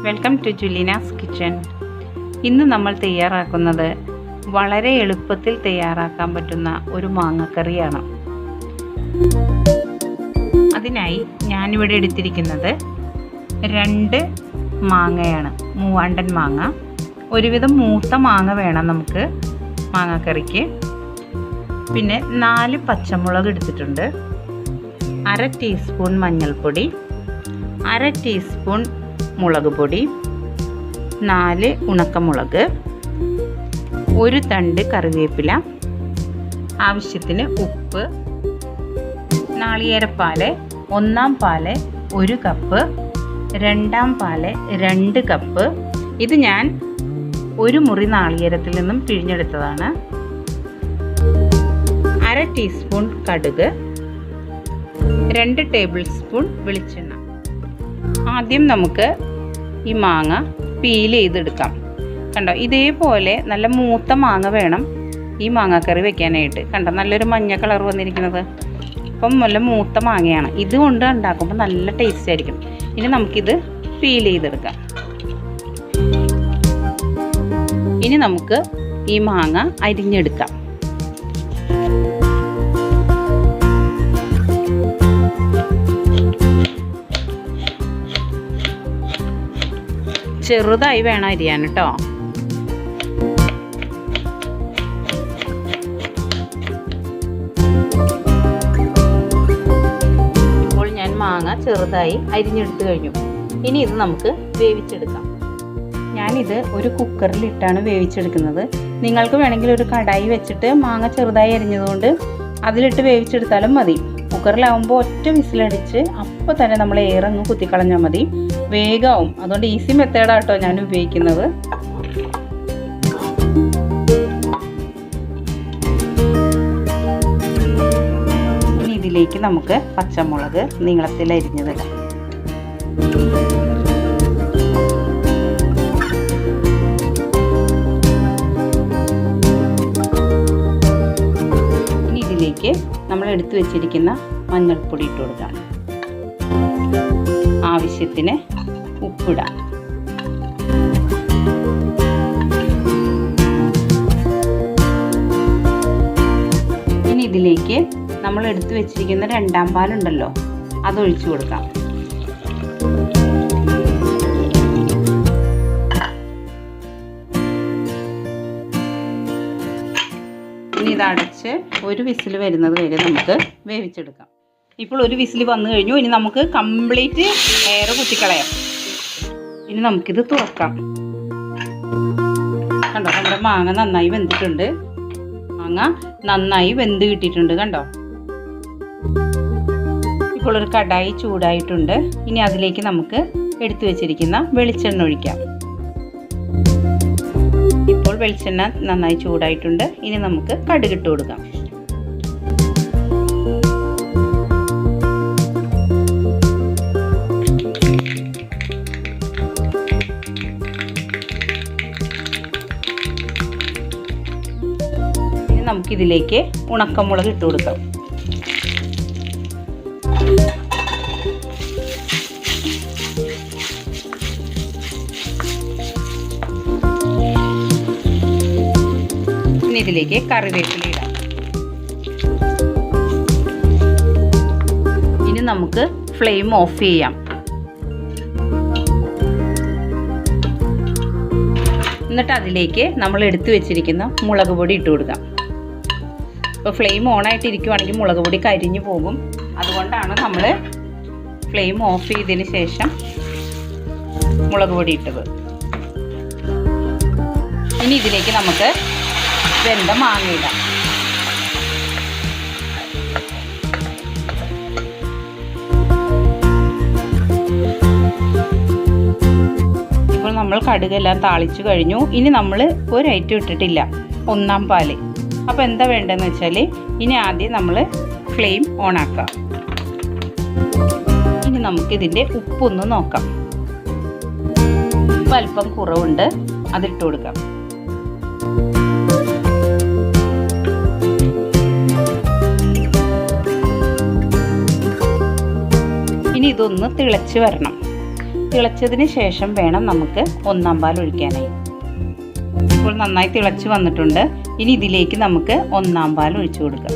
Welcome to Julina's kitchen. ഇന്ന് നമ്മൾ തയ്യാറാക്കുന്നത് വളരെ എളുപ്പത്തിൽ തയ്യാറാക്കാൻ പറ്റുന്ന ഒരു മാങ്ങക്കറിയാണ്. അതിനായി ഞാനിവിടെ എടുത്തിരിക്കുന്നത് 2 മാങ്ങയാണ്. മൂവാണ്ടൻ മാങ്ങ. ഒരുവിധം മൂത്ത മാങ്ങ വേണം നമുക്ക് മാങ്ങക്കറിക്ക്. പിന്നെ 4 പച്ചമുളക് എടുത്തിട്ടുണ്ട്. 1/2 ടീസ്പൂൺ മഞ്ഞൾപ്പൊടി, 1/2 ടീസ്പൂൺ മുളക് പൊടി, 4 ഉണക്കമുളക്, 1 തണ്ട് കറിവേപ്പില, ആവശ്യത്തിന് ഉപ്പ്, നാളികേരപ്പാല്, 1-ാം പാല് 1 കപ്പ്, 2-ാം പാല് 2 കപ്പ്. ഇത് ഞാൻ 1 മുറി നാളികേരത്തിൽ നിന്നും പിഴിഞ്ഞെടുത്തതാണ്. 1/2 ടീസ്പൂൺ കടുക്, 2 ടേബിൾ സ്പൂൺ വെളിച്ചെണ്ണ. ആദ്യം നമുക്ക് ഈ മാങ്ങ പീൽ ചെയ്തെടുക്കാം. കണ്ടോ, ഇതേപോലെ നല്ല മൂത്ത മാങ്ങ വേണം ഈ മാങ്ങാക്കറി വെക്കാനായിട്ട്. കണ്ടോ, നല്ലൊരു മഞ്ഞ കളർ വന്നിരിക്കുന്നത്. അപ്പം നല്ല മൂത്ത മാങ്ങയാണ്. ഇതുകൊണ്ട് ഉണ്ടാക്കുമ്പോൾ നല്ല ടേസ്റ്റ് ആയിരിക്കും. ഇനി നമുക്കിത് പീൽ ചെയ്തെടുക്കാം. ഇനി നമുക്ക് ഈ മാങ്ങ അരിഞ്ഞെടുക്കാം. ചെറുതായി വേണം അരിയാൻ കേട്ടോ. ഇപ്പോൾ ഞാൻ മാങ്ങ ചെറുതായി അരിഞ്ഞെടുത്ത് കഴിഞ്ഞു. ഇനി ഇത് നമുക്ക് വേവിച്ചെടുക്കാം. ഞാനിത് ഒരു കുക്കറിലിട്ടാണ് വേവിച്ചെടുക്കുന്നത്. നിങ്ങൾക്ക് വേണമെങ്കിൽ ഒരു കടായി വെച്ചിട്ട് മാങ്ങ ചെറുതായി അരിഞ്ഞതുകൊണ്ട് അതിലിട്ട് വേവിച്ചെടുത്താലും മതി. കുക്കറിലാവുമ്പോൾ ഒറ്റ വിസിലടിച്ച് അപ്പോൾ തന്നെ നമ്മൾ എയറങ്ങ് കുത്തിക്കളഞ്ഞാൽ മതി, വേഗമാവും. അതുകൊണ്ട് ഈസി മെത്തേഡാട്ടോ ഞാൻ ഉപയോഗിക്കുന്നത്. ഇനി ഇതിലേക്ക് നമുക്ക് പച്ചമുളക് നീളത്തിൽ അരിഞ്ഞതിടാം. ഇനി ഇതിലേക്ക് നമ്മൾ എടുത്തു വെച്ചിരിക്കുന്ന മഞ്ഞൾപ്പൊടി ഇട്ട് കൊടുക്കാം. ആവശ്യത്തിന് ഉപ്പിടാം. ഇനി ഇതിലേക്ക് നമ്മൾ എടുത്തു വെച്ചിരിക്കുന്ന 2-ാം പാലുണ്ടല്ലോ, അതൊഴിച്ചു കൊടുക്കാം. ഇനി ഇതടച്ച് 1 വിസിൽ വരുന്നത് വരെ നമുക്ക് വേവിച്ചെടുക്കാം. ഇപ്പോൾ 1 വിസിൽ വന്നു കഴിഞ്ഞു. ഇനി നമുക്ക് കംപ്ലീറ്റ് എയർ കുത്തിക്കളയാം. ഇനി നമുക്കിത് തുറക്കാം. കണ്ടോ, നമ്മുടെ മാങ്ങ നന്നായി വെന്തിട്ടുണ്ട്. മാങ്ങ നന്നായി വെന്ത് കിട്ടിയിട്ടുണ്ട്. കണ്ടോ, ഇപ്പോൾ ഒരു കടായി ചൂടായിട്ടുണ്ട്. ഇനി അതിലേക്ക് നമുക്ക് എടുത്തു വെച്ചിരിക്കുന്ന വെളിച്ചെണ്ണ ഒഴിക്കാം. ഇപ്പോൾ വെളിച്ചെണ്ണ നന്നായി ചൂടായിട്ടുണ്ട്. ഇനി നമുക്ക് കടുകിട്ട് കൊടുക്കാം. നമുക്കിതിലേക്ക് ഉണക്കമുളക് ഇട്ട് കൊടുക്കാം. ഇനി ഇതിലേക്ക് കറിവേപ്പില ഇടാം. ഇനി നമുക്ക് ഫ്ലെയിം ഓഫ് ചെയ്യാം. എന്നിട്ട് അതിലേക്ക് നമ്മൾ എടുത്തു വെച്ചിരിക്കുന്ന മുളക് പൊടി ഇട്ട് കൊടുക്കാം. ഇപ്പോൾ ഫ്ലെയിം ഓണായിട്ടിരിക്കുവാണെങ്കിൽ മുളക് പൊടി കരിഞ്ഞു പോകും. അതുകൊണ്ടാണ് നമ്മൾ ഫ്ലെയിം ഓഫ് ചെയ്തതിന് ശേഷം മുളക് പൊടി ഇട്ടത്. ഇനി ഇതിലേക്ക് നമുക്ക് വെന്ത മാങ്ങ ഇടാം. ഇപ്പോൾ നമ്മൾ കടുകെല്ലാം താളിച്ചു കഴിഞ്ഞു. ഇനി നമ്മൾ ഒരു ഐറ്റം ഇട്ടിട്ടില്ല, 1-ാം പാല്. അപ്പോൾ എന്താ വേണ്ടതെന്ന് വെച്ചാൽ ഇനി ആദ്യം നമ്മൾ ഫ്ലെയിം ഓണാക്കാം. ഇനി നമുക്കിതിൻ്റെ ഉപ്പൊന്ന് നോക്കാം. ഉപ്പ് അല്പം കുറവുണ്ട്, അതിട്ട് കൊടുക്കാം. ഇനി ഇതൊന്ന് തിളച്ച് വരണം. തിളച്ചതിന് ശേഷം വേണം നമുക്ക് ഒന്നാം പാൽ ഒഴിക്കാനായി. ഇപ്പോൾ നന്നായി തിളച്ച് വന്നിട്ടുണ്ട്. ഇനി ഇതിലേക്ക് നമുക്ക് ഒന്നാം പാൽ ഒഴിച്ചു കൊടുക്കാം.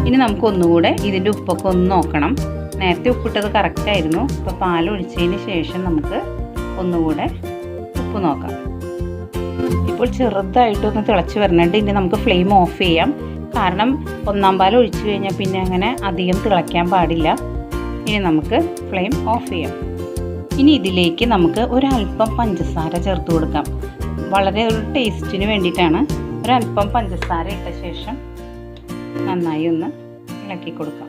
ഇനി നമുക്ക് ഒന്നുകൂടെ ഇതിൻ്റെ ഉപ്പൊക്കെ ഒന്ന് നോക്കണം. നേരത്തെ ഉപ്പിട്ടത് കറക്റ്റായിരുന്നു. ഇപ്പോൾ പാൽ ഒഴിച്ചതിന് ശേഷം നമുക്ക് ഒന്നുകൂടെ ഉപ്പ് നോക്കാം. ഇപ്പോൾ ചെറുതായിട്ടൊന്ന് തിളച്ച് വരുന്നുണ്ട്. ഇനി നമുക്ക് ഫ്ലെയിം ഓഫ് ചെയ്യാം. കാരണം ഒന്നാം പാൽ ഒഴിച്ചു കഴിഞ്ഞാൽ പിന്നെ അങ്ങനെ അധികം തിളയ്ക്കാൻ പാടില്ല. ഇനി നമുക്ക് ഫ്ലെയിം ഓഫ് ചെയ്യാം. ഇനി ഇതിലേക്ക് നമുക്ക് ഒരല്പം പഞ്ചസാര ചേർത്ത് കൊടുക്കാം. വളരെ ഒരു ടേസ്റ്റിന് വേണ്ടിയിട്ടാണ്. ഒരല്പം പഞ്ചസാര ഇട്ട ശേഷം നന്നായി ഒന്ന് ഇളക്കി കൊടുക്കാം.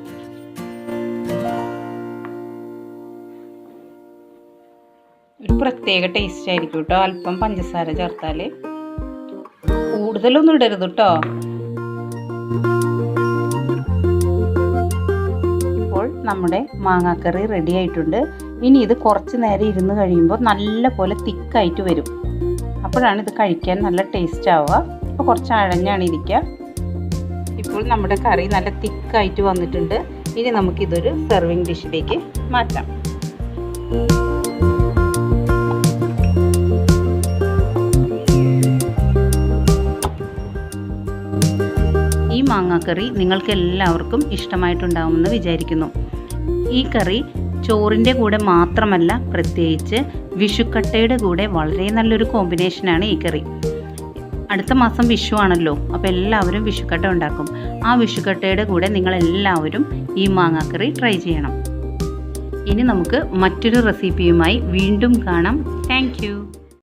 ഒരു പ്രത്യേക ടേസ്റ്റ് ആയിരിക്കും കേട്ടോ അല്പം പഞ്ചസാര ചേർത്താൽ. കൂടുതലൊന്നും ഇടരുത് കേട്ടോ. ഇപ്പോൾ നമ്മുടെ മാങ്ങാക്കറി റെഡി ആയിട്ടുണ്ട്. ഇനി ഇത് കുറച്ച് നേരം ഇരുന്ന് കഴിയുമ്പോൾ നല്ല പോലെ തിക്കായിട്ട് വരും. അപ്പോഴാണ് ഇത് കഴിക്കാൻ നല്ല ടേസ്റ്റ് ആവുക. അപ്പോൾ കുറച്ച് അഴഞ്ഞാണ് ഇരിക്കുക. ഇപ്പോൾ നമ്മുടെ കറി നല്ല തിക്കായിട്ട് വന്നിട്ടുണ്ട്. ഇനി നമുക്കിതൊരു സെർവിങ് ഡിഷിലേക്ക് മാറ്റാം. ഈ മാങ്ങാക്കറി നിങ്ങൾക്ക് എല്ലാവർക്കും ഇഷ്ടമായിട്ടുണ്ടാവുമെന്ന് വിചാരിക്കുന്നു. ഈ കറി ചോറിൻ്റെ കൂടെ മാത്രമല്ല, പ്രത്യേകിച്ച് വിഷുക്കട്ടയുടെ കൂടെ വളരെ നല്ലൊരു കോമ്പിനേഷനാണ് ഈ കറി. അടുത്ത മാസം വിഷു ആണല്ലോ. അപ്പോൾ എല്ലാവരും വിഷുക്കട്ട ഉണ്ടാക്കും. ആ വിഷുക്കട്ടയുടെ കൂടെ നിങ്ങളെല്ലാവരും ഈ മാങ്ങാക്കറി ട്രൈ ചെയ്യണം. ഇനി നമുക്ക് മറ്റൊരു റെസിപ്പിയുമായി വീണ്ടും കാണാം. Thank you.